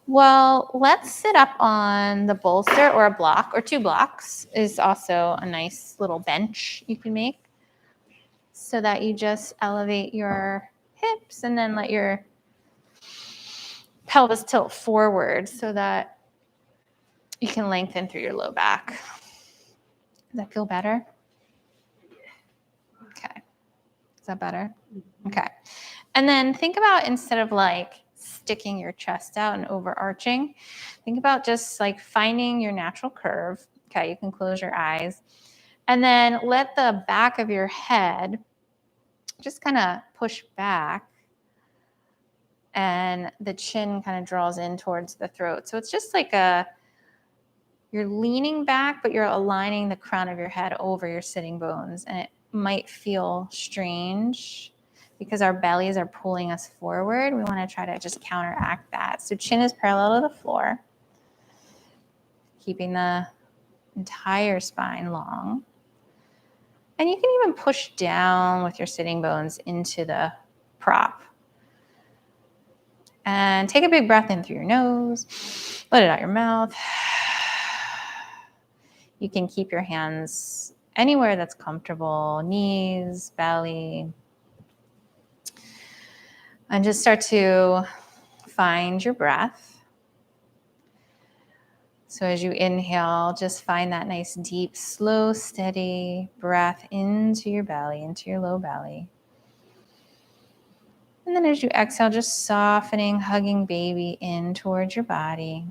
Well, let's sit up on the bolster or a block, or 2 blocks is also a nice little bench you can make, so that you just elevate your hips and then let your pelvis tilt forward so that you can lengthen through your low back. Does that feel better? Okay. Is that better? Okay. And then think about, instead of like sticking your chest out and overarching, think about just like finding your natural curve. Okay. You can close your eyes and then let the back of your head just kind of push back, and the chin kind of draws in towards the throat. So it's just like you're leaning back, but you're aligning the crown of your head over your sitting bones. And it might feel strange because our bellies are pulling us forward. We want to try to just counteract that. So chin is parallel to the floor, keeping the entire spine long. And you can even push down with your sitting bones into the prop. And take a big breath in through your nose. Let it out your mouth. You can keep your hands anywhere that's comfortable, knees, belly. And just start to find your breath. So as you inhale, just find that nice, deep, slow, steady breath into your belly, into your low belly. And then as you exhale, just softening, hugging baby in towards your body.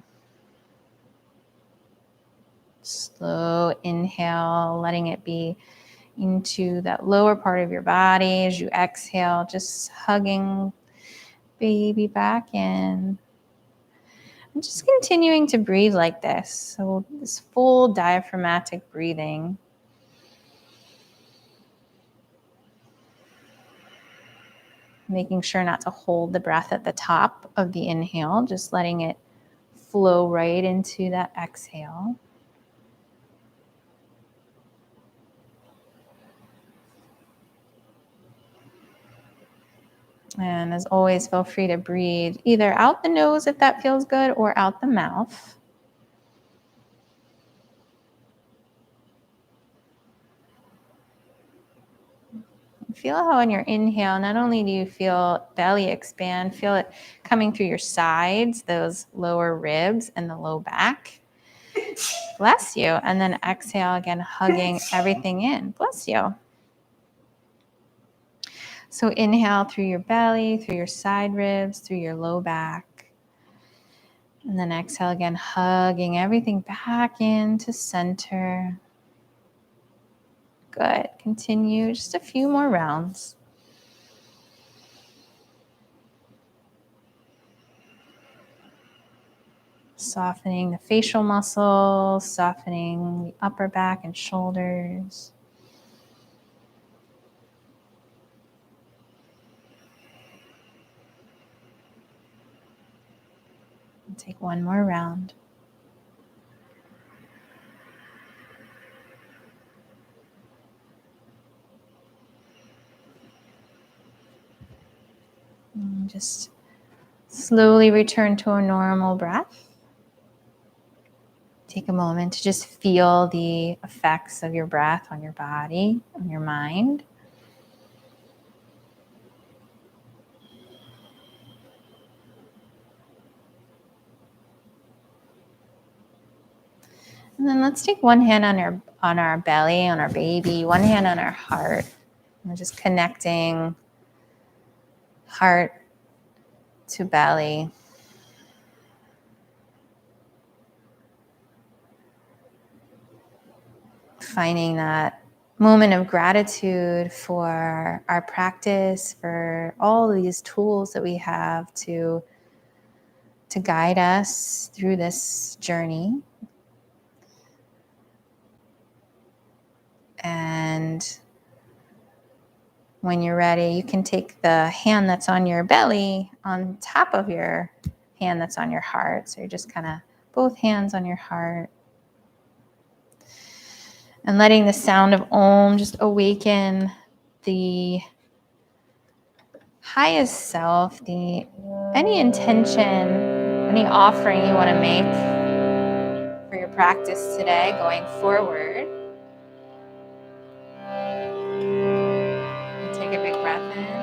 Slow inhale, letting it be into that lower part of your body. As you exhale, just hugging baby back in. And just continuing to breathe like this. So this full diaphragmatic breathing. Making sure not to hold the breath at the top of the inhale, just letting it flow right into that exhale. And as always, feel free to breathe either out the nose if that feels good, or out the mouth. Feel how on your inhale, not only do you feel belly expand, feel it coming through your sides, those lower ribs and the low back. Bless you. And then exhale again, hugging everything in. Bless you. So inhale through your belly, through your side ribs, through your low back. And then exhale again, hugging everything back into center. Good. Continue just a few more rounds. Softening the facial muscles, softening the upper back and shoulders. And take one more round. And just slowly return to a normal breath. Take a moment to just feel the effects of your breath on your body, on your mind. And then let's take one hand on our belly, on our baby, one hand on our heart. And just connecting heart to belly. Finding that moment of gratitude for our practice, for all these tools that we have to guide us through this journey. And when you're ready, you can take the hand that's on your belly on top of your hand that's on your heart. So you're just kind of both hands on your heart. And letting the sound of Om just awaken the highest self, any intention Any offering you want to make for your practice today going forward. Take a big breath in.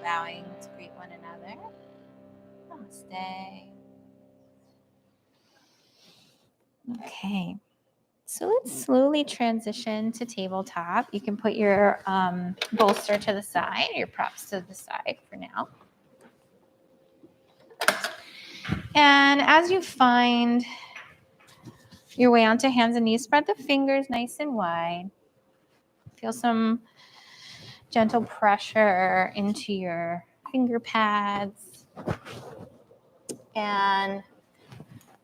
Bowing to greet one another. Namaste. Okay, so let's slowly transition to tabletop. You can put your bolster to the side, your props to the side for now. And as you find your way onto hands and knees, spread the fingers nice and wide. Feel some gentle pressure into your finger pads. And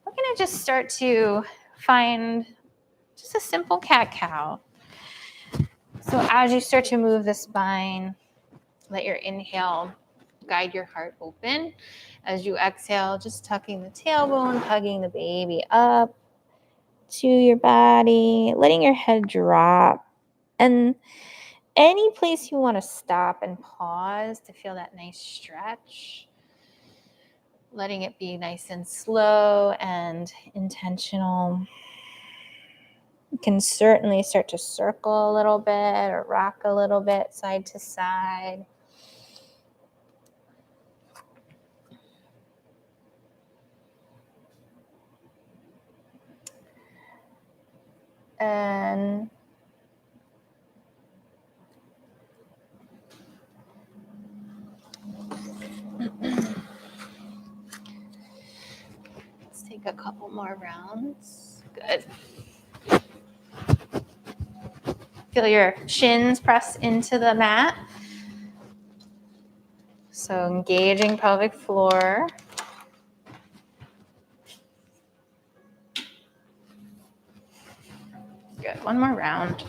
we're going to just start to find just a simple cat-cow. So as you start to move the spine, let your inhale guide your heart open. As you exhale, just tucking the tailbone, hugging the baby up to your body, letting your head drop. And any place you want to stop and pause to feel that nice stretch. Letting it be nice and slow and intentional. You can certainly start to circle a little bit or rock a little bit side to side. And let's take a couple more rounds. Good. Feel your shins press into the mat. So engaging pelvic floor. Good. One more round.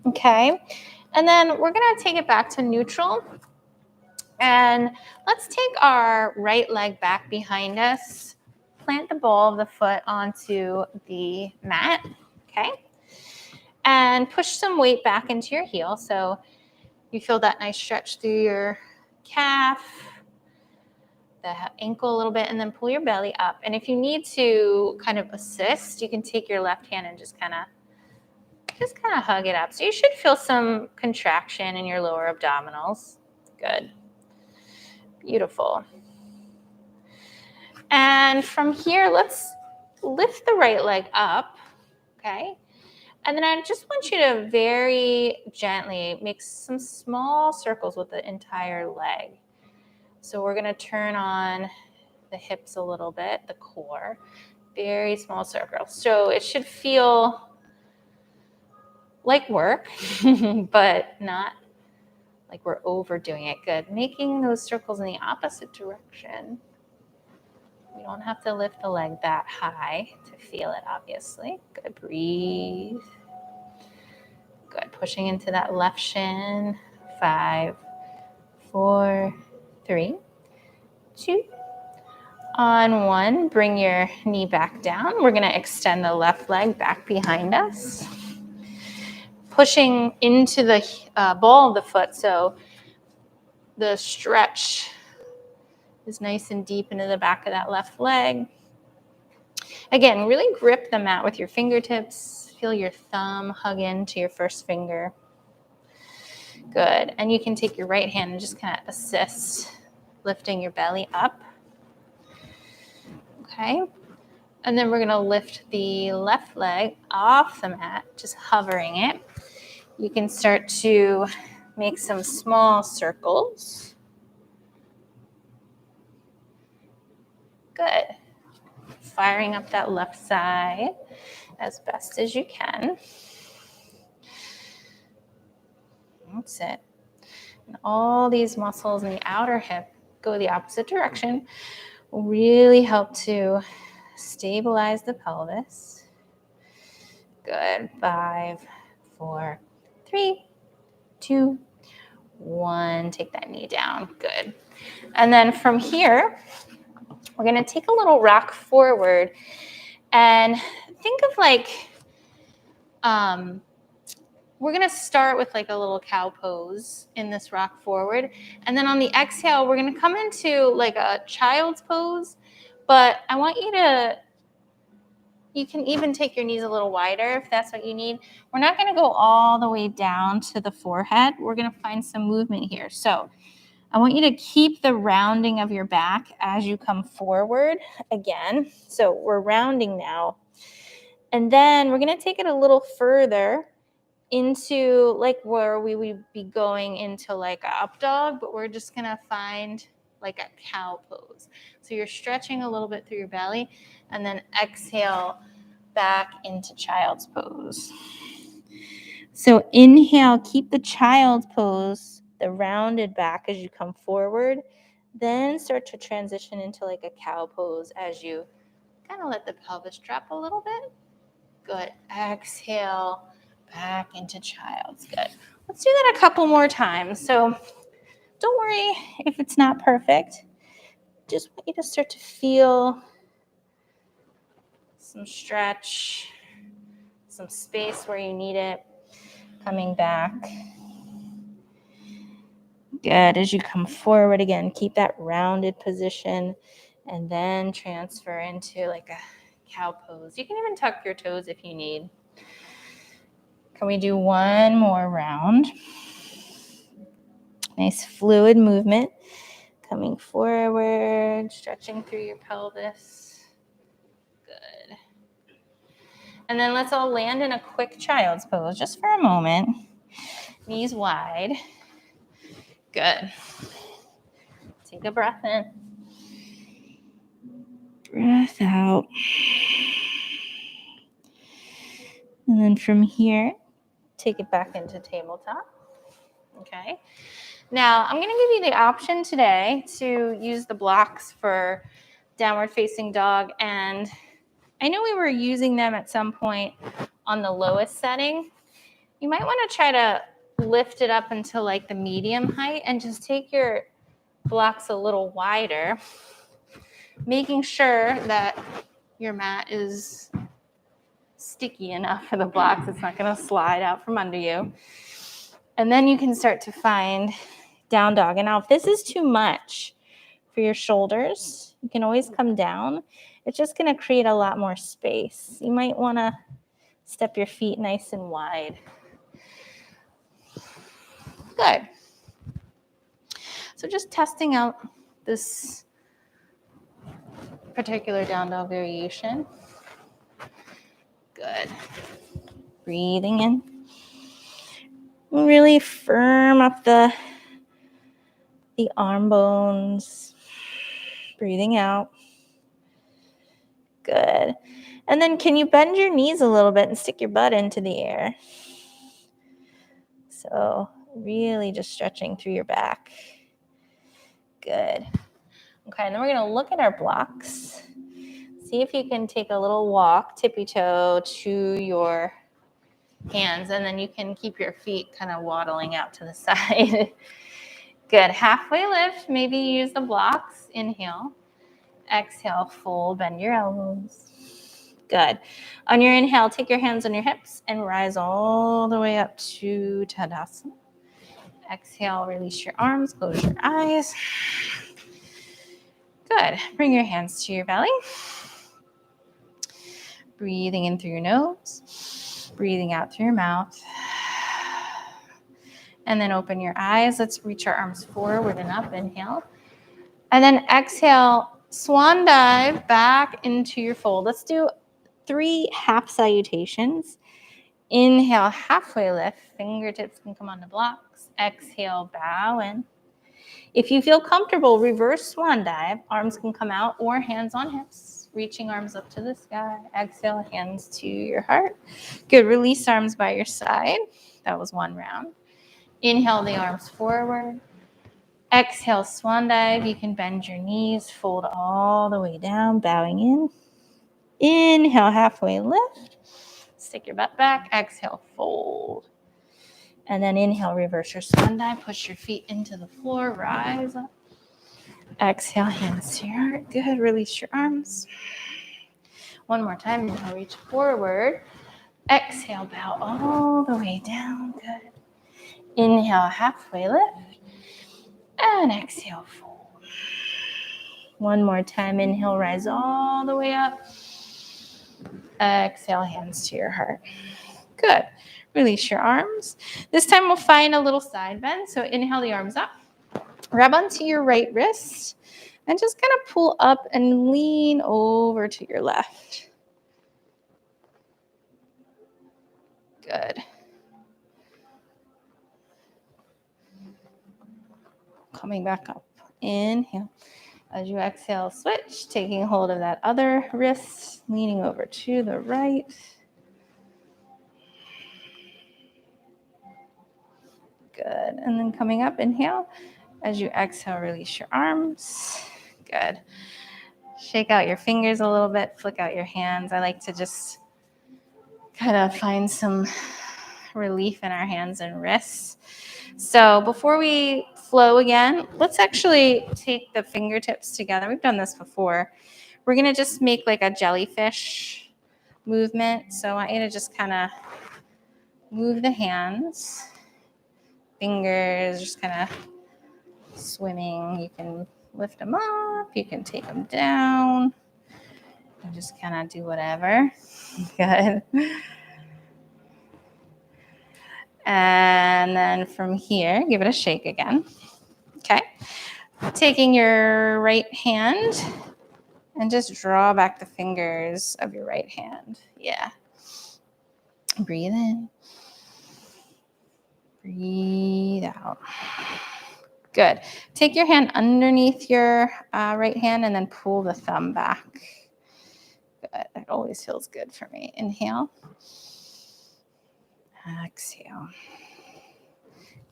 Okay. And then we're going to take it back to neutral. And let's take our right leg back behind us. Plant the ball of the foot onto the mat. Okay. And push some weight back into your heel. So you feel that nice stretch through your calf, the ankle a little bit, and then pull your belly up. And if you need to kind of assist, you can take your left hand and just kind of hug it up. So you should feel some contraction in your lower abdominals. Good. Beautiful. And from here, let's lift the right leg up. Okay. And then I just want you to very gently make some small circles with the entire leg. So we're going to turn on the hips a little bit, the core, very small circles. So it should feel like work, but not like we're overdoing it. Good. Making those circles in the opposite direction. We don't have to lift the leg that high to feel it, obviously. Good. Breathe. Good. Pushing into that left shin. 5, 4, 3, 2. On 1, bring your knee back down. We're going to extend the left leg back behind us. Pushing into the ball of the foot so the stretch is nice and deep into the back of that left leg. Again, really grip the mat with your fingertips. Feel your thumb hug into your first finger. Good. And you can take your right hand and just kind of assist lifting your belly up. Okay. And then we're going to lift the left leg off the mat, just hovering it. You can start to make some small circles. Good. Firing up that left side. as best as you can. That's it. And all these muscles in the outer hip go the opposite direction. Will really help to stabilize the pelvis. Good. 5, 4, 3, 2, 1. Take that knee down. Good. And then from here, we're going to take a little rock forward and think of like, we're going to start with like a little cow pose in this rock forward. And then on the exhale, we're going to come into like a child's pose. But I want you can even take your knees a little wider if that's what you need. We're not going to go all the way down to the forehead. We're going to find some movement here. So I want you to keep the rounding of your back as you come forward again. So we're rounding now. And then we're going to take it a little further into like where we would be going into like a up dog, but we're just going to find like a cow pose. So you're stretching a little bit through your belly and then exhale back into child's pose. So inhale, keep the child's pose, the rounded back as you come forward, then start to transition into like a cow pose as you kind of let the pelvis drop a little bit. Good. Exhale back into child's. Good. Let's do that a couple more times. So don't worry if it's not perfect. Just want you to start to feel some stretch, some space where you need it. Coming back. Good. As you come forward again, keep that rounded position and then transfer into like a cow pose. You can even tuck your toes if you need. Can we do one more round? Nice fluid movement. Coming forward, stretching through your pelvis. Good. And then let's all land in a quick child's pose just for a moment. Knees wide. Good. Take a breath in. Breath out. And then from here, take it back into tabletop. Okay. Now, I'm going to give you the option today to use the blocks for downward facing dog. And I know we were using them at some point on the lowest setting. You might want to try to lift it up until like the medium height and just take your blocks a little wider, making sure that your mat is sticky enough for the blocks. It's not going to slide out from under you. And then you can start to find down dog. And now if this is too much for your shoulders, you can always come down. It's just going to create a lot more space. You might want to step your feet nice and wide. Good. So just testing out this particular down dog variation. Good. Breathing in. Really firm up the arm bones. Breathing out. Good. And then can you bend your knees a little bit and stick your butt into the air? So really just stretching through your back. Good. Okay, and then we're going to look at our blocks. See if you can take a little walk, tippy toe to your hands, and then you can keep your feet kind of waddling out to the side. Good. Halfway lift. Maybe use the blocks. Inhale. Exhale. Fold. Bend your elbows. Good. On your inhale, take your hands on your hips and rise all the way up to Tadasana. Exhale. Release your arms. Close your eyes. Good. Bring your hands to your belly. Breathing in through your nose. Breathing out through your mouth. And then open your eyes. Let's reach our arms forward and up. Inhale. And then exhale, swan dive back into your fold. Let's do 3 half salutations. Inhale, halfway lift. Fingertips can come on the blocks. Exhale, bow in. If you feel comfortable, reverse swan dive. Arms can come out or hands on hips. reaching arms up to the sky. Exhale, hands to your heart. Good. Release arms by your side. That was one round. Inhale the arms forward. Exhale, swan dive. You can bend your knees, fold all the way down, bowing in. Inhale, halfway lift. Stick your butt back. Exhale, fold. And then inhale, reverse your swan dive. Push your feet into the floor. Rise up. Exhale, hands to your heart. Good. Release your arms. One more time. Inhale, reach forward. Exhale, bow all the way down. Good. Inhale, halfway lift. And exhale, fold. One more time. Inhale, rise all the way up. Exhale, hands to your heart. Good. Release your arms. This time we'll find a little side bend. So inhale the arms up. Grab onto your right wrist and just kind of pull up and lean over to your left. Good. Coming back up. Inhale. As you exhale, switch, taking hold of that other wrist, leaning over to the right. Good. And then coming up, inhale. As you exhale, release your arms. Good. Shake out your fingers a little bit, flick out your hands. I like to just kind of find some relief in our hands and wrists. So before we flow again, let's actually take the fingertips together. We've done this before. We're going to just make like a jellyfish movement. So I want you to just kind of move the hands, fingers, just kind of swimming. You can lift them up, you can take them down, and just kind of do whatever. Good. And then from here, give it a shake again. Okay. Taking your right hand and just draw back the fingers of your right hand. Yeah. Breathe in. Breathe out. Good. Take your hand underneath your right hand and then pull the thumb back. Good. That always feels good for me. Inhale. Exhale.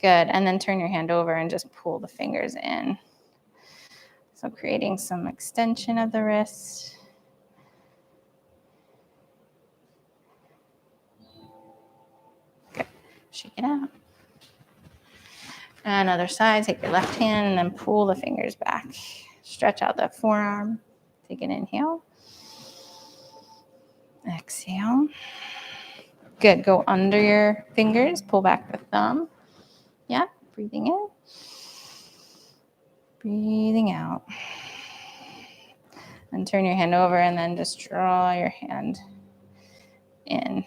Good. And then turn your hand over and just pull the fingers in. So creating some extension of the wrist. Good. Shake it out. And other side, take your left hand and then pull the fingers back. Stretch out the forearm. Take an inhale. Exhale. Good. Go under your fingers. Pull back the thumb. Yeah. Breathing in. Breathing out. And turn your hand over and then just draw your hand in.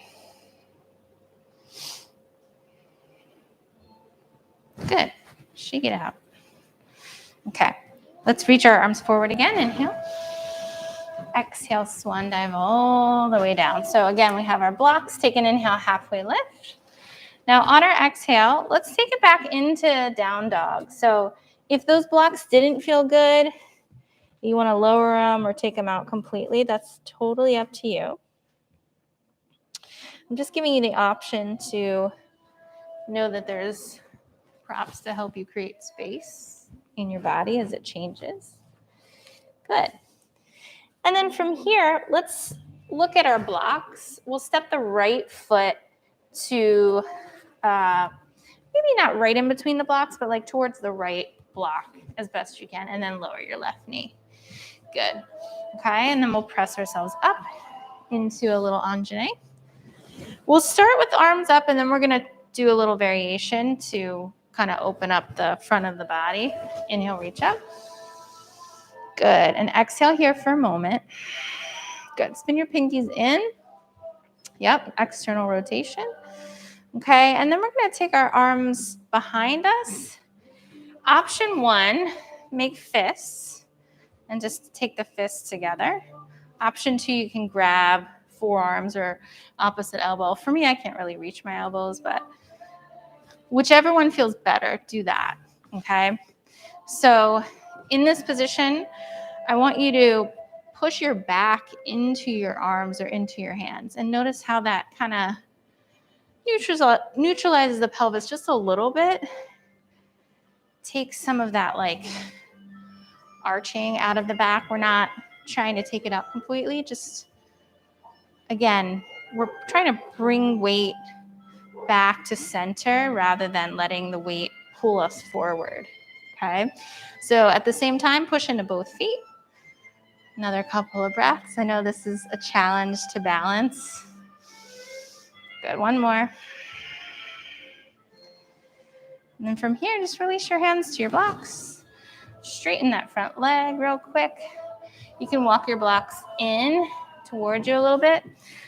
Good. Shake it out. Okay. Let's reach our arms forward again. Inhale. Exhale, swan dive all the way down. So again, we have our blocks. Take an inhale, halfway lift. Now on our exhale, let's take it back into down dog. So if those blocks didn't feel good, you want to lower them or take them out completely, that's totally up to you. I'm just giving you the option to know that there's props to help you create space in your body as it changes. Good. And then from here, let's look at our blocks. We'll step the right foot to maybe not right in between the blocks, but like towards the right block as best you can, and then lower your left knee. Good. Okay, and then we'll press ourselves up into a little Anjane. We'll start with arms up, and then we're going to do a little variation to kind of open up the front of the body. Inhale, reach up. Good. And exhale here for a moment. Good. Spin your pinkies in. Yep. External rotation. Okay. And then we're going to take our arms behind us. Option one, make fists and just take the fists together. Option two, you can grab forearms or opposite elbow. For me, I can't really reach my elbows, but whichever one feels better, do that. Okay. So in this position, I want you to push your back into your arms or into your hands. And notice how that kind of neutralizes the pelvis just a little bit. Takes some of that like arching out of the back. We're not trying to take it out completely. Just, again, we're trying to bring weight back to center rather than letting the weight pull us forward. Okay. So at the same time, push into both feet. Another couple of breaths. I know this is a challenge to balance. Good. One more. And then from here, just release your hands to your blocks. Straighten that front leg real quick. You can walk your blocks in towards you a little bit.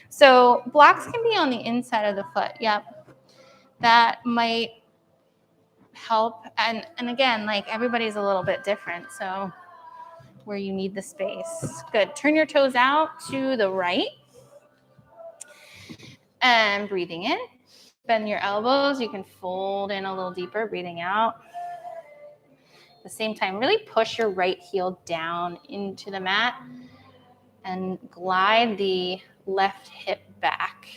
So blocks can be on the inside of the foot. Yep. That might help. And again, like everybody's a little bit different. So where you need the space. Good. Turn your toes out to the right. And breathing in. Bend your elbows. You can fold in a little deeper, breathing out. At the same time, really push your right heel down into the mat and glide the left hip back.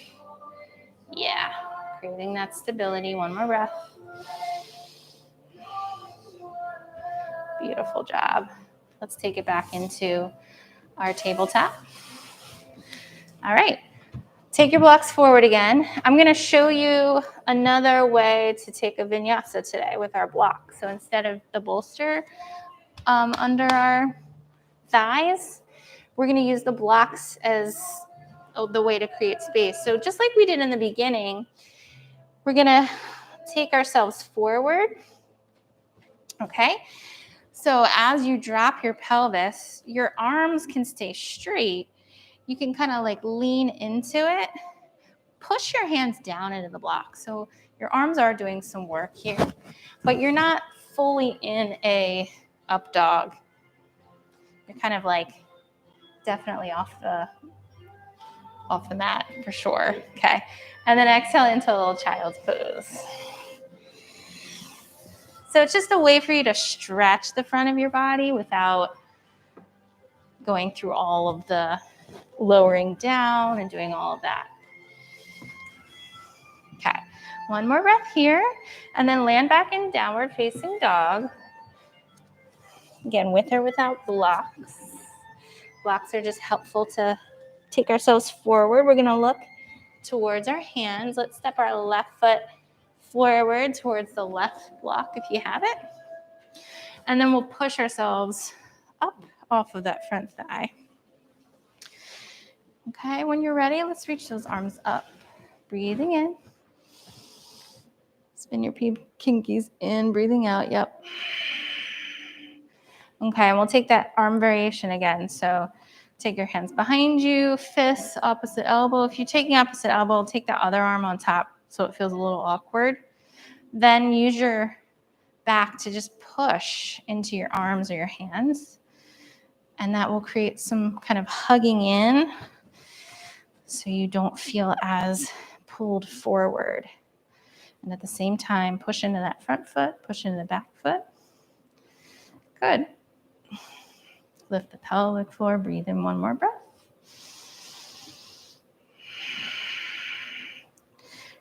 Yeah, creating that stability. One more breath. Beautiful job. Let's take it back into our tabletop. All right. Take your blocks forward again. I'm going to show you another way to take a vinyasa today with our block. So instead of the bolster under our thighs, we're going to use the blocks as the way to create space. So just like we did in the beginning, we're going to take ourselves forward. Okay. So as you drop your pelvis, your arms can stay straight. You can kind of like lean into it. Push your hands down into the block. So your arms are doing some work here, but you're not fully in a up dog. You're kind of like definitely off the mat for sure. Okay. And then exhale into a little child's pose. So it's just a way for you to stretch the front of your body without going through all of the lowering down and doing all of that. Okay, one more breath here, and then land back in downward facing dog. Again, with or without blocks. Blocks are just helpful to take ourselves forward. We're gonna look towards our hands. Let's step our left foot forward towards the left block if you have it. And then we'll push ourselves up off of that front thigh. Okay, when you're ready, let's reach those arms up. Breathing in. Spin your pinkies in, breathing out. Yep. Okay, and we'll take that arm variation again. So take your hands behind you, fists, opposite elbow. If you're taking opposite elbow, take that other arm on top so it feels a little awkward. Then use your back to just push into your arms or your hands. And that will create some kind of hugging in so you don't feel as pulled forward. And at the same time, push into that front foot, push into the back foot. Good. Lift the pelvic floor, breathe in one more breath.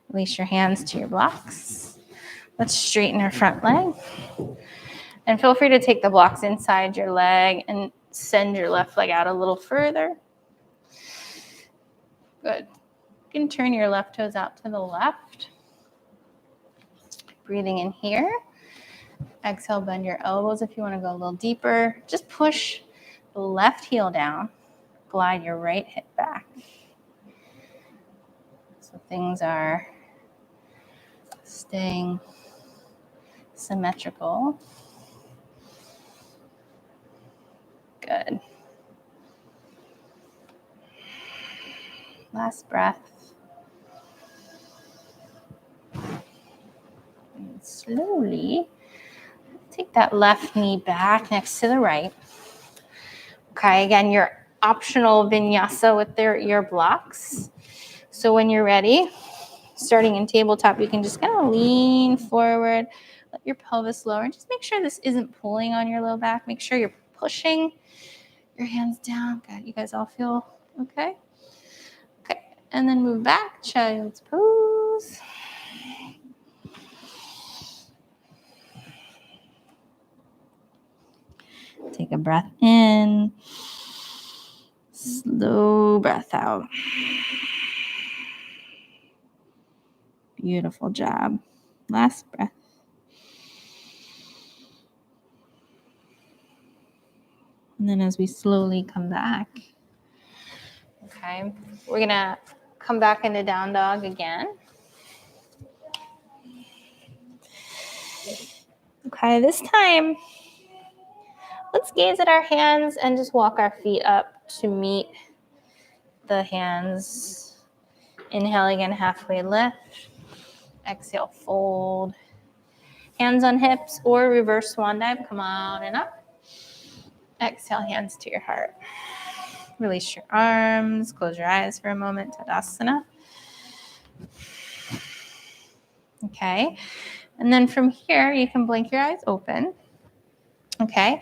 Release your hands to your blocks. Let's straighten our front leg. And feel free to take the blocks inside your leg and send your left leg out a little further. Good. You can turn your left toes out to the left. Breathing in here. Exhale, bend your elbows if you want to go a little deeper. Just push the left heel down. Glide your right hip back. So things are staying symmetrical. Good. Last breath. And slowly take that left knee back next to the right. Okay, again, your optional vinyasa with your blocks. So when you're ready, starting in tabletop, you can just kind of lean forward, let your pelvis lower, and just make sure this isn't pulling on your low back. Make sure you're pushing your hands down. Good. You guys all feel okay? Okay. And then move back, child's pose. Take a breath in. Slow breath out. Beautiful job. Last breath. And then as we slowly come back, okay, we're going to come back into down dog again. Okay, this time, let's gaze at our hands and just walk our feet up to meet the hands. Inhale again, halfway lift. Exhale, fold. Hands on hips or reverse swan dive. Come on and up. Exhale, hands to your heart. Release your arms. Close your eyes for a moment. Tadasana. Okay. And then from here, you can blink your eyes open. Okay.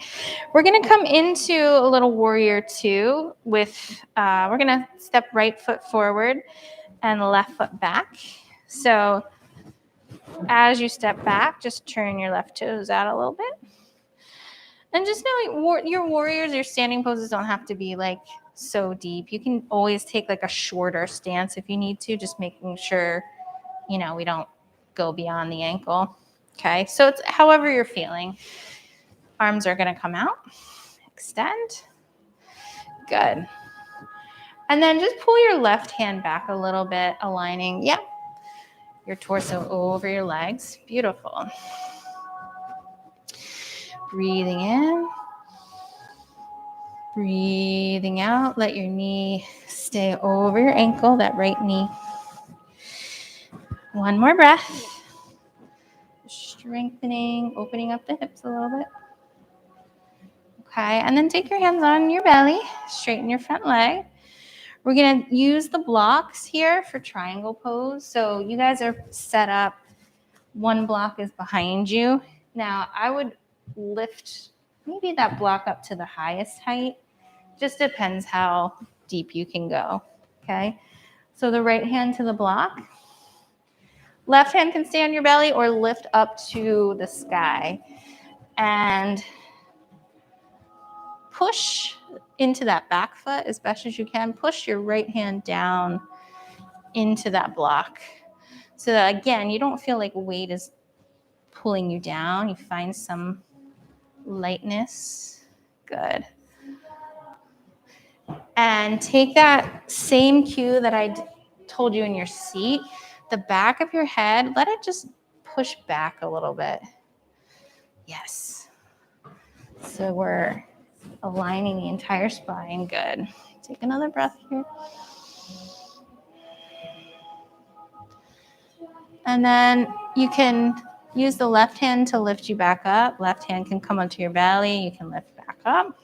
We're going to come into a little warrior two with, we're going to step right foot forward and left foot back. So as you step back, just turn your left toes out a little bit. And just know your warriors, your standing poses don't have to be like so deep. You can always take like a shorter stance if you need to, just making sure, we don't go beyond the ankle. Okay, so it's however you're feeling. Arms are going to come out. Extend. Good. And then just pull your left hand back a little bit, aligning, your torso over your legs. Beautiful. Breathing in. Breathing out. Let your knee stay over your ankle, that right knee. One more breath. Strengthening, opening up the hips a little bit. Okay, and then take your hands on your belly, straighten your front leg. We're going to use the blocks here for triangle pose. So you guys are set up. One block is behind you. Now, I would lift maybe that block up to the highest height. Just depends how deep you can go. Okay, so the right hand to the block. Left hand can stay on your belly or lift up to the sky. And push into that back foot as best as you can. Push your right hand down into that block. So that, again, you don't feel like weight is pulling you down. You find some lightness. Good. And take that same cue that I told you in your seat, the back of your head, let it just push back a little bit. Yes. So we're aligning the entire spine. Good. Take another breath here. And then you can use the left hand to lift you back up. Left hand can come onto your belly. You can lift back up.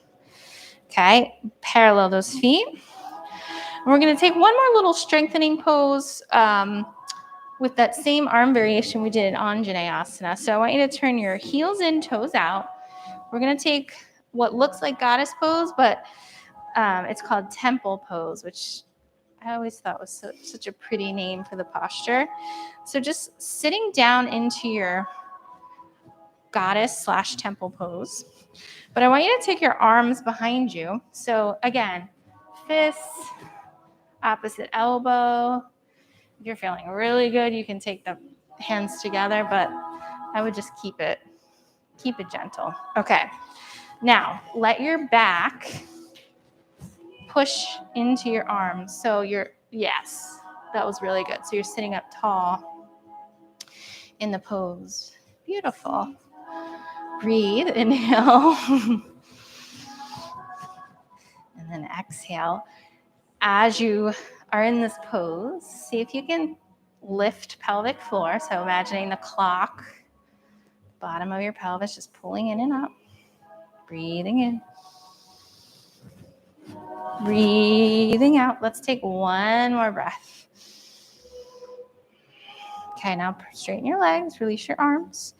Okay. Parallel those feet. And we're going to take one more little strengthening pose with that same arm variation we did in Anjaneyasana. So I want you to turn your heels in, toes out. We're going to take what looks like goddess pose, but it's called temple pose, which I always thought was such a pretty name for the posture. So just sitting down into your goddess/temple pose. But I want you to take your arms behind you. So again, fists, opposite elbow. If you're feeling really good, you can take the hands together, but I would just keep it gentle. Okay. Now, let your back push into your arms. So yes, that was really good. So you're sitting up tall in the pose. Beautiful. Breathe, inhale. And then exhale. As you are in this pose, see if you can lift pelvic floor. So imagining the clock, bottom of your pelvis just pulling in and up. Breathing in. Breathing out. Let's take one more breath. Okay, now straighten your legs, release your arms.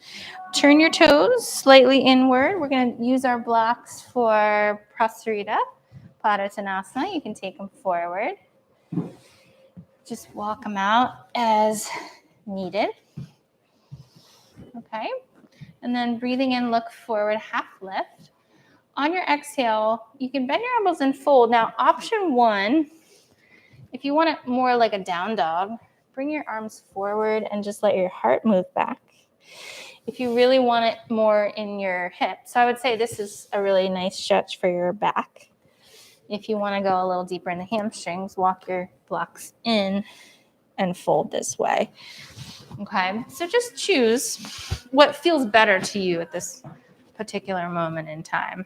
Turn your toes slightly inward. We're going to use our blocks for Prasarita. Padottanasana, you can take them forward. Just walk them out as needed. Okay. And then breathing in, look forward, half lift. On your exhale, you can bend your elbows and fold. Now, option one, if you want it more like a down dog, bring your arms forward and just let your heart move back. If you really want it more in your hips, so I would say this is a really nice stretch for your back. If you want to go a little deeper in the hamstrings, walk your blocks in and fold this way. Okay, so just choose what feels better to you at this particular moment in time.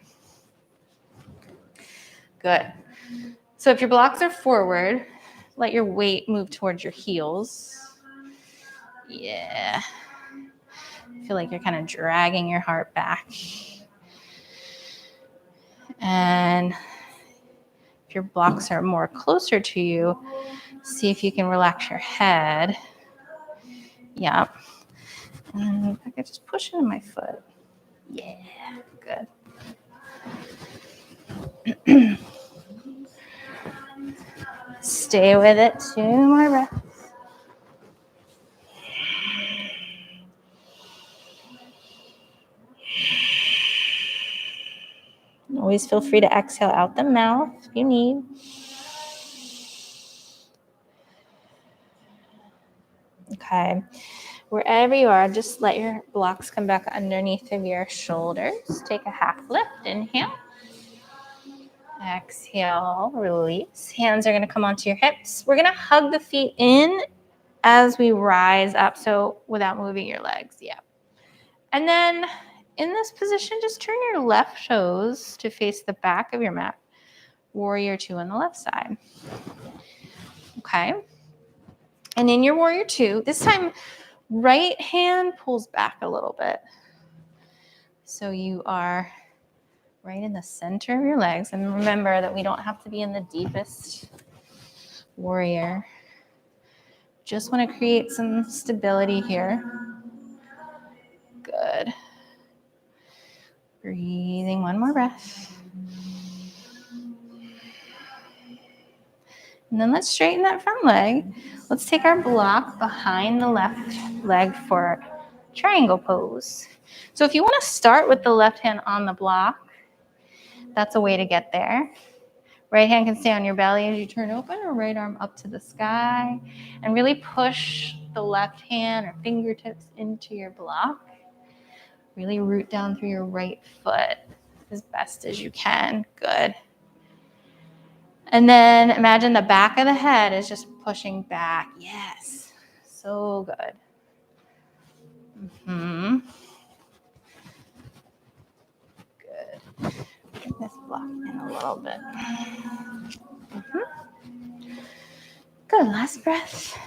Good. So if your blocks are forward, let your weight move towards your heels. Yeah. Feel like you're kind of dragging your heart back. And if your blocks are more closer to you, see if you can relax your head. Yep. And I could just push it in my foot. Yeah, good. Stay with it. 2 more breaths. Always feel free to exhale out the mouth if you need. Okay. Wherever you are, just let your blocks come back underneath of your shoulders. Take a half lift. Inhale. Exhale. Release. Hands are going to come onto your hips. We're going to hug the feet in as we rise up, so without moving your legs. Yeah. And then in this position, just turn your left toes to face the back of your mat. Warrior 2 on the left side. Okay. And in your warrior 2, this time right hand pulls back a little bit. So you are right in the center of your legs. And remember that we don't have to be in the deepest warrior. Just want to create some stability here. Good. Breathing, one more breath. And then let's straighten that front leg. Let's take our block behind the left leg for triangle pose. So if you want to start with the left hand on the block, that's a way to get there. Right hand can stay on your belly as you turn open, or right arm up to the sky. And really push the left hand or fingertips into your block. Really root down through your right foot as best as you can. Good. And then imagine the back of the head is just pushing back. Yes. So good. Mm-hmm. Good. Bring this block in a little bit. Mm-hmm. Good. Last breath.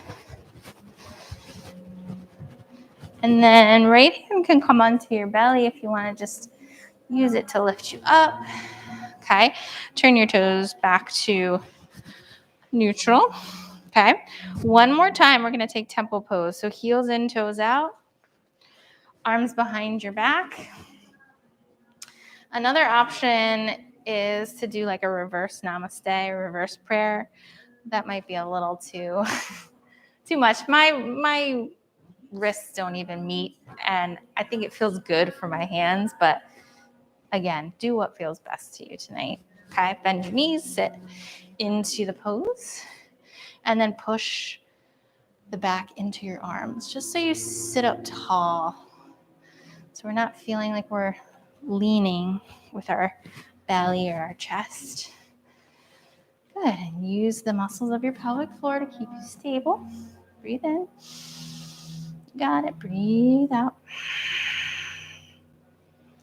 And then right hand can come onto your belly if you want to just use it to lift you up. Okay. Turn your toes back to neutral. Okay. One more time, we're going to take temple pose. So heels in, toes out. Arms behind your back. Another option is to do like a reverse namaste, reverse prayer. That might be a little too much. My wrists don't even meet, and I think it feels good for my hands, but again, do what feels best to you tonight. Okay, bend your knees, sit into the pose, and then push the back into your arms, just so you sit up tall. So we're not feeling like we're leaning with our belly or our chest. Good, and use the muscles of your pelvic floor to keep you stable. Breathe in. Got it, breathe out.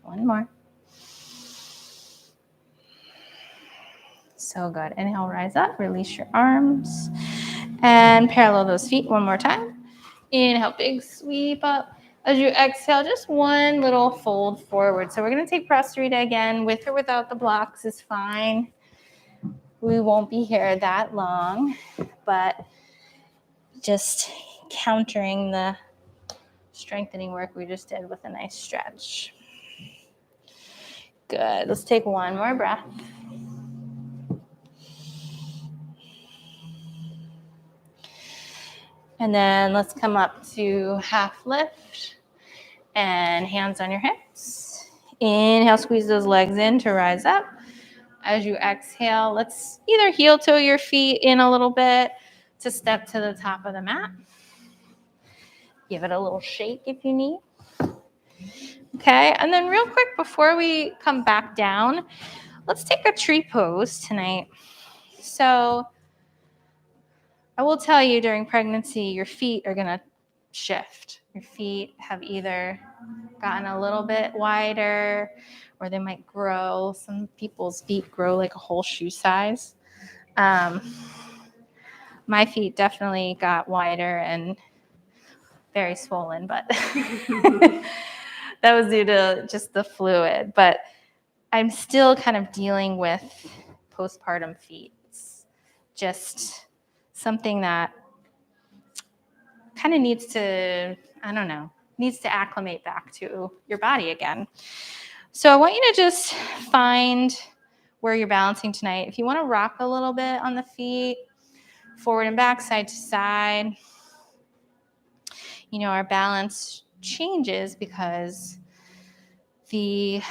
One more. So good. Inhale, rise up, release your arms, and parallel those feet one more time. Inhale, big sweep up. As you exhale, just one little fold forward. So we're going to take Prasarita again. With or without the blocks is fine. We won't be here that long, but just countering the strengthening work we just did with a nice stretch. Good. Let's take one more breath. And then let's come up to half lift and hands on your hips. Inhale, squeeze those legs in to rise up. As you exhale, let's either heel toe your feet in a little bit to step to the top of the mat. Give it a little shake if you need. Okay, and then real quick before we come back down, let's take a tree pose tonight. So I will tell you during pregnancy, your feet are going to shift. Your feet have either gotten a little bit wider or they might grow. Some people's feet grow like a whole shoe size. My feet definitely got wider and very swollen, but that was due to just the fluid. But I'm still kind of dealing with postpartum feet. It's just something that kind of needs to acclimate back to your body again. So I want you to just find where you're balancing tonight. If you want to rock a little bit on the feet, forward and back, side to side, our balance changes because the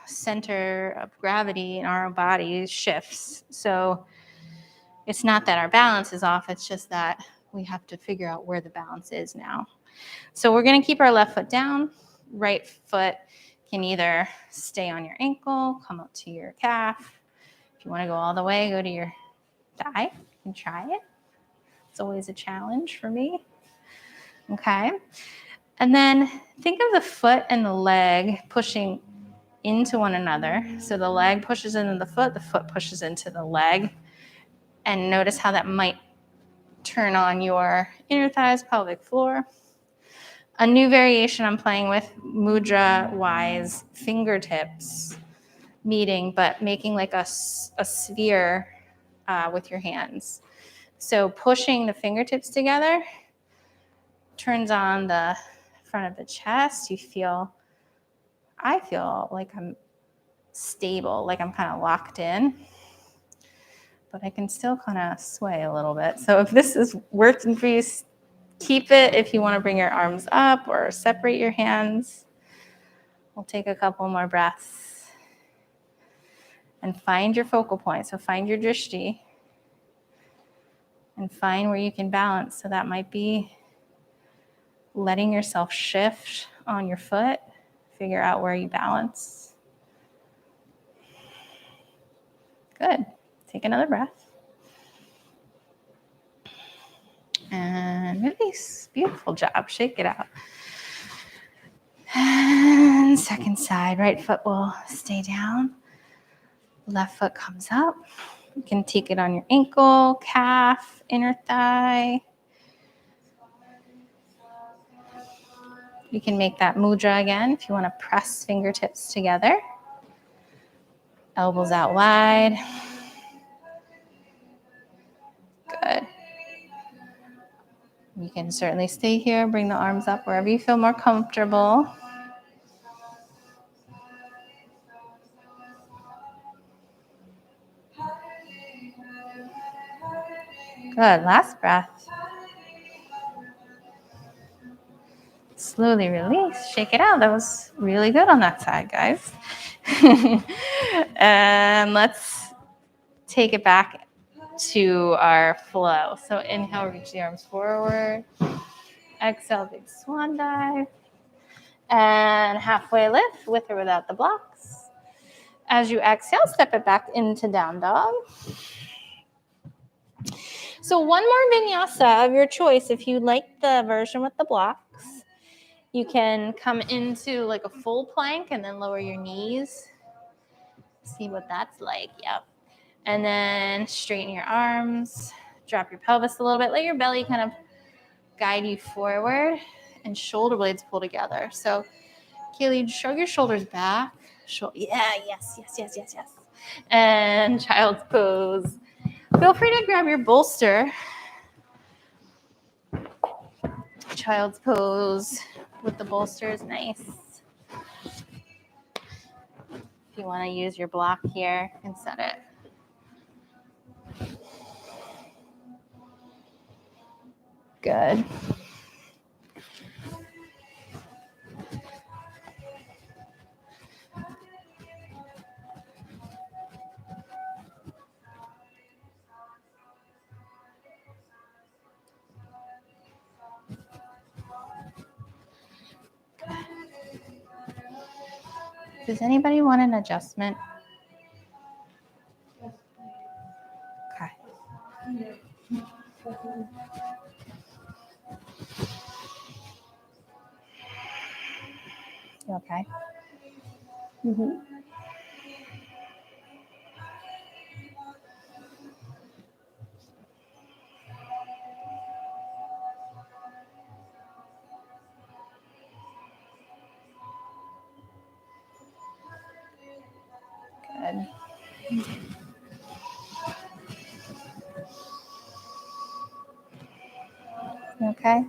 center of gravity in our body shifts. So it's not that our balance is off, it's just that we have to figure out where the balance is now. So we're going to keep our left foot down. Right foot can either stay on your ankle, come up to your calf. If you want to go all the way, go to your thigh. You can try it. It's always a challenge for me. Okay. And then think of the foot and the leg pushing into one another. So the leg pushes into the foot pushes into the leg. And notice how that might turn on your inner thighs, pelvic floor. A new variation I'm playing with, mudra-wise, fingertips meeting, but making like a sphere with your hands. So pushing the fingertips together turns on the front of the chest. I feel like I'm stable, like I'm kind of locked in, but I can still kind of sway a little bit. So if this is working for you, keep it. If you want to bring your arms up or separate your hands, we'll take a couple more breaths and find your focal point. So find your drishti and find where you can balance. So that might be letting yourself shift on your foot, figure out where you balance. Good. Take another breath. And release. Beautiful job. Shake it out. And second side, right foot will stay down. Left foot comes up. You can take it on your ankle, calf, inner thigh. You can make that mudra again if you want to press fingertips together. Elbows out wide. Good. You can certainly stay here, bring the arms up wherever you feel more comfortable. Good. Last breath. Slowly release. Shake it out. That was really good on that side, guys. And let's take it back to our flow. So inhale, reach the arms forward. Exhale, big swan dive. And halfway lift with or without the blocks. As you exhale, step it back into down dog. So one more vinyasa of your choice. If you like the version with the blocks, you can come into like a full plank and then lower your knees. See what that's like. Yep. And then straighten your arms, drop your pelvis a little bit, let your belly kind of guide you forward and shoulder blades pull together. So Kaylee, shrug your shoulders back. Yes. And child's pose. Feel free to grab your bolster. Child's pose with the bolster is nice. If you want to use your block here, you can set it. Good. Does anybody want an adjustment? Okay. You okay? Mm-hmm. Good. You okay?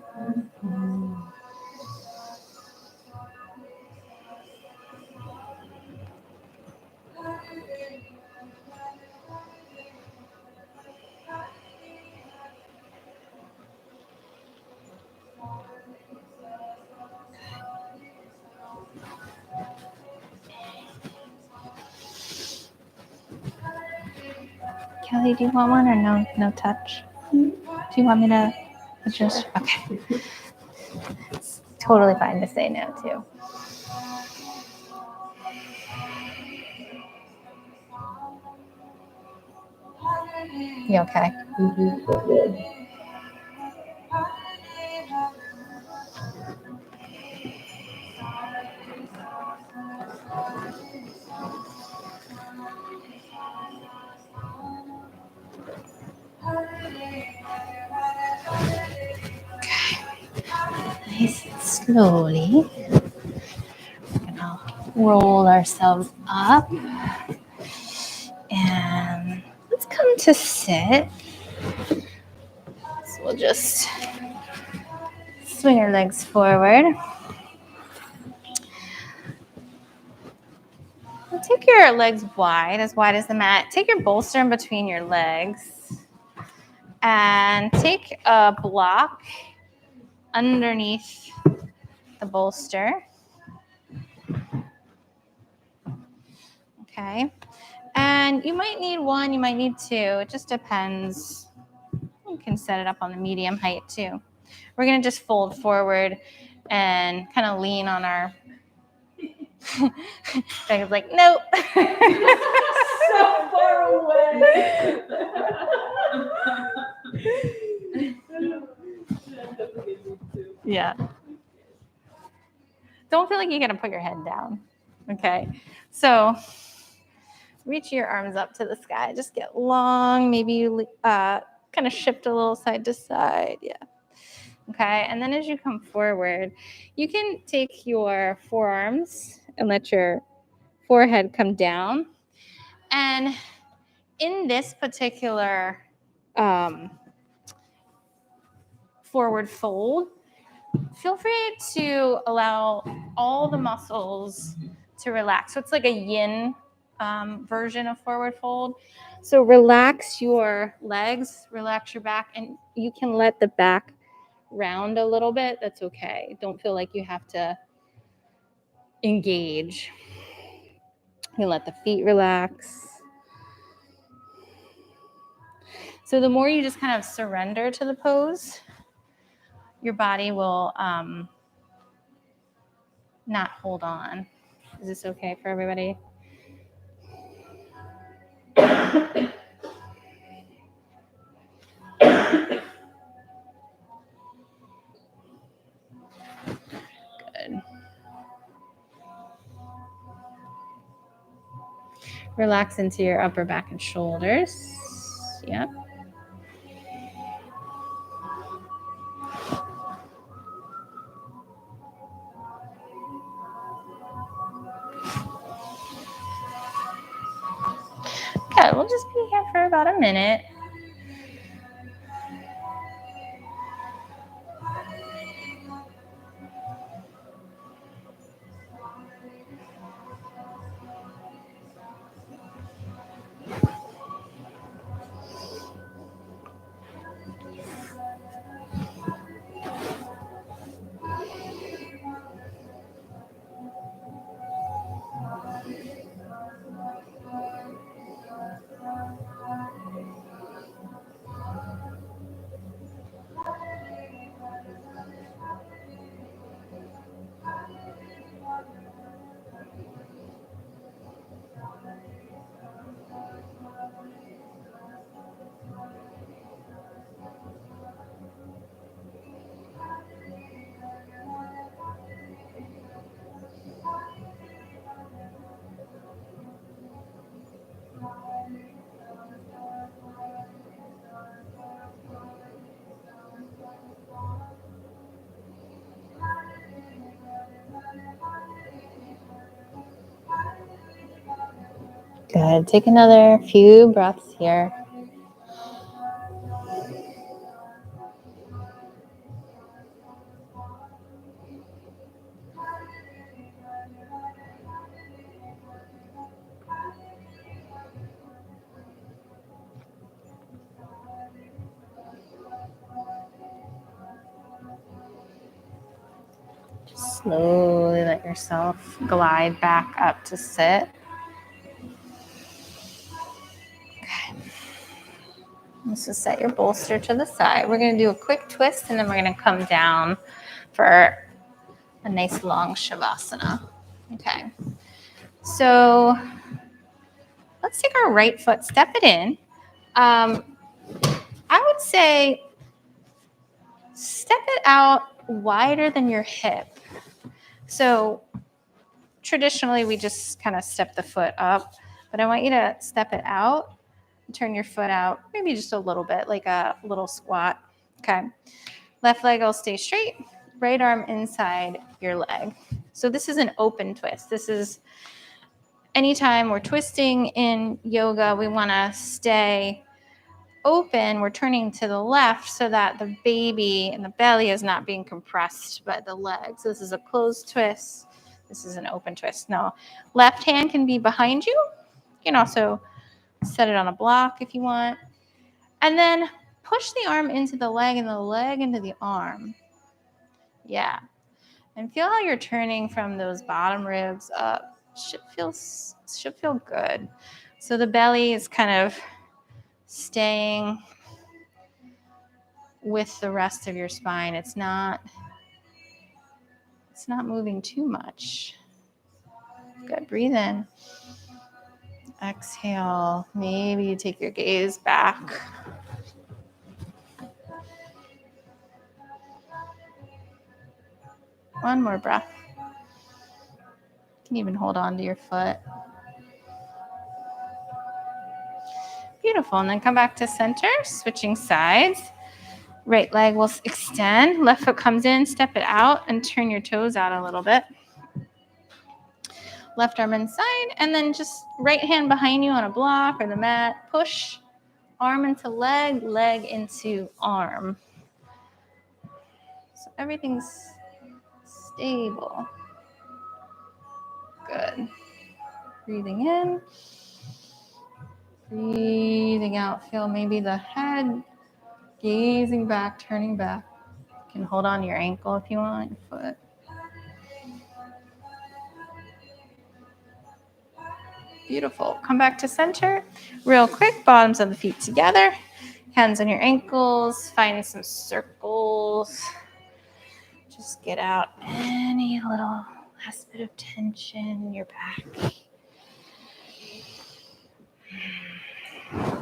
Kelly, do you want one or no touch? Do you want me to adjust? Okay. It's totally fine to say no too. You okay? Mm-hmm. Good. Nice and slowly. We're gonna roll ourselves up. And let's come to sit. So we'll just swing our legs forward. Take your legs wide as the mat. Take your bolster in between your legs. And take a block underneath the bolster. Okay. And you might need one, you might need two. It just depends. You can set it up on the medium height too. We're going to just fold forward and kind of lean on our. Megan's like, nope. So far away. Yeah. Don't feel like you got to put your head down. Okay. So reach your arms up to the sky. Just get long. Maybe you kind of shift a little side to side. Yeah. Okay. And then as you come forward, you can take your forearms and let your forehead come down. And in this particular forward fold, feel free to allow all the muscles to relax. So it's like a yin version of forward fold. So relax your legs, relax your back, and you can let the back round a little bit. That's okay. Don't feel like you have to engage. You can let the feet relax. So the more you just kind of surrender to the pose, your body will not hold on. Is this okay for everybody? Good. Relax into your upper back and shoulders. Yep. Good. We'll just be here for about a minute. Good. Take another few breaths here. Just slowly let yourself glide back up to sit. Okay. So set your bolster to the side. We're going to do a quick twist and then we're going to come down for a nice long shavasana. Okay. So let's take our right foot, step it in. I would say step it out wider than your hip. So traditionally we just kind of step the foot up, but I want you to step it out and turn your foot out maybe just a little bit, like a little squat. Okay. Left leg will stay straight, right arm inside your leg. So this is an open twist. This is anytime we're twisting in yoga, we want to stay open. We're turning to the left so that the baby and the belly is not being compressed by the legs. This is a closed twist. This is an open twist. Now, left hand can be behind you. You can also set it on a block if you want. And then push the arm into the leg and the leg into the arm. Yeah. And feel how you're turning from those bottom ribs up. Should feel good. So the belly is kind of staying with the rest of your spine. It's not moving too much. Good. Breathe in. Exhale. Maybe you take your gaze back. One more breath. You can even hold on to your foot. Beautiful. And then come back to center, switching sides. Right leg will extend. Left foot comes in, step it out, and turn your toes out a little bit. Left arm inside, and then just right hand behind you on a block or the mat. Push arm into leg, leg into arm. So everything's stable. Good. Breathing in. Breathing out. Feel maybe the head gazing back, turning back. You can hold on to your ankle if you want, your foot. Beautiful. Come back to center. Real quick, bottoms of the feet together. Hands on your ankles, finding some circles. Just get out any little last bit of tension in your back.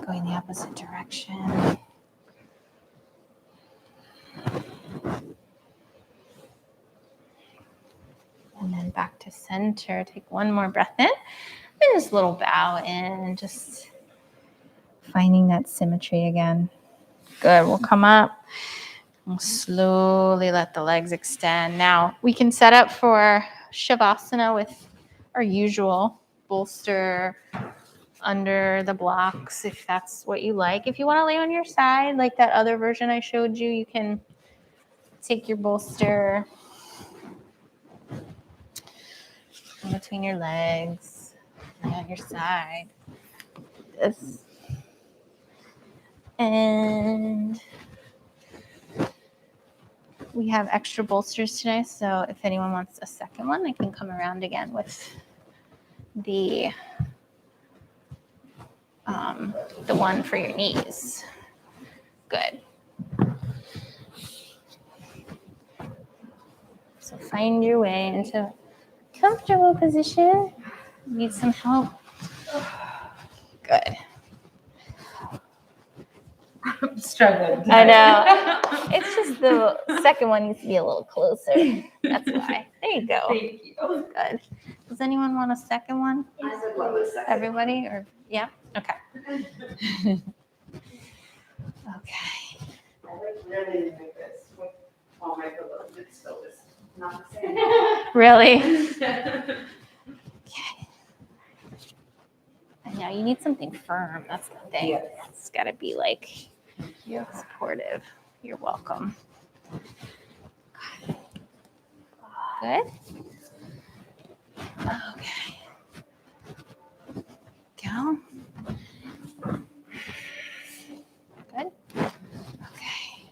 Going the opposite direction. And then back to center. Take one more breath in. And just a little bow in. Just finding that symmetry again. Good. We'll come up. We'll slowly let the legs extend. Now we can set up for Shavasana with our usual bolster under the blocks if that's what you like. If you want to lay on your side like that other version I showed you, you can take your bolster in between your legs, lay on your side. This. And we have extra bolsters today, so if anyone wants a second one, I can come around again with the one for your knees. Good. So find your way into a comfortable position. Need some help? Good. I'm struggling I know. It's just the second one needs to be a little closer. That's why. There you go. Thank you. Good. Does anyone want a second one? I would love a second. Everybody? Or yeah? Okay. Okay. I like really make this with all my pillows. It's still just not the same. Really? Okay. And now need something firm. That's the thing. Yes. It's got to be like Yeah. supportive. You're welcome. Good. Okay. Go. Good. Okay.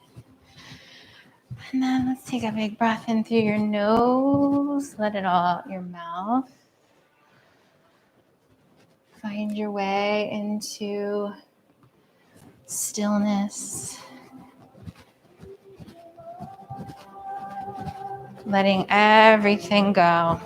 And then let's take a big breath in through your nose. Let it all out your mouth. Find your way into stillness. Letting everything go.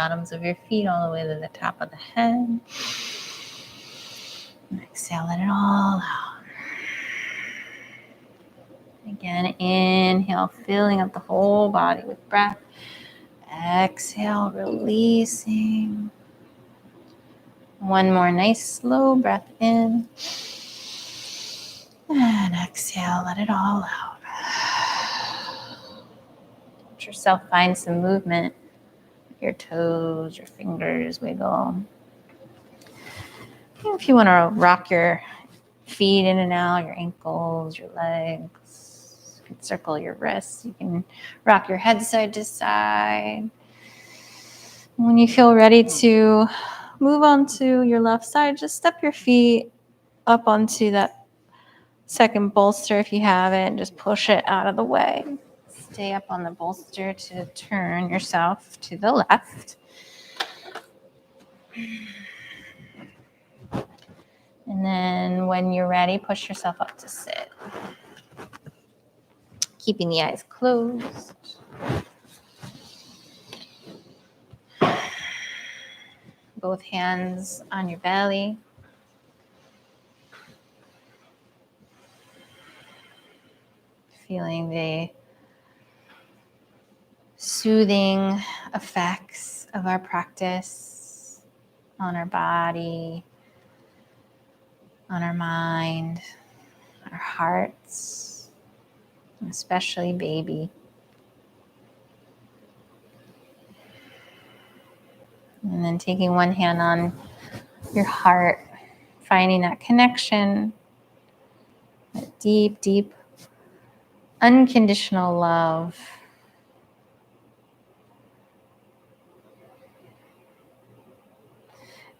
bottoms of your feet all the way to the top of the head. And exhale, let it all out. Again, inhale, filling up the whole body with breath. Exhale, releasing. One more nice slow breath in. And exhale, let it all out. Let yourself find some movement. Your toes, your fingers wiggle. If you want to rock your feet in and out, your ankles, your legs, you can circle your wrists. You can rock your head side to side. When you feel ready to move on to your left side, just step your feet up onto that second bolster if you have it, and just push it out of the way. Stay up on the bolster to turn yourself to the left. And then when you're ready, push yourself up to sit. Keeping the eyes closed. Both hands on your belly. Feeling the soothing effects of our practice on our body, on our mind, our hearts, especially baby. And then taking one hand on your heart, finding that connection, that deep, deep, unconditional love.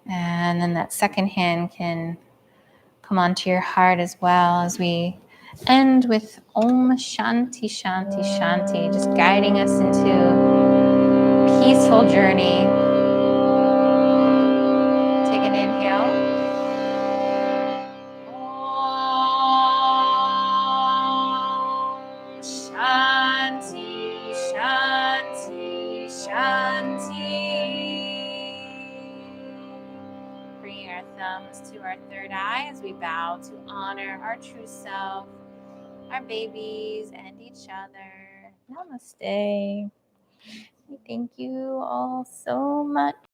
And then that second hand can come onto your heart as well as we end with Om Shanti Shanti Shanti, just guiding us into a peaceful journey. Take an inhale. Om Shanti Shanti Shanti. Bringing our thumbs to our third eye as we bow to honor our true self, our babies, and each other. Namaste. Thank you all so much.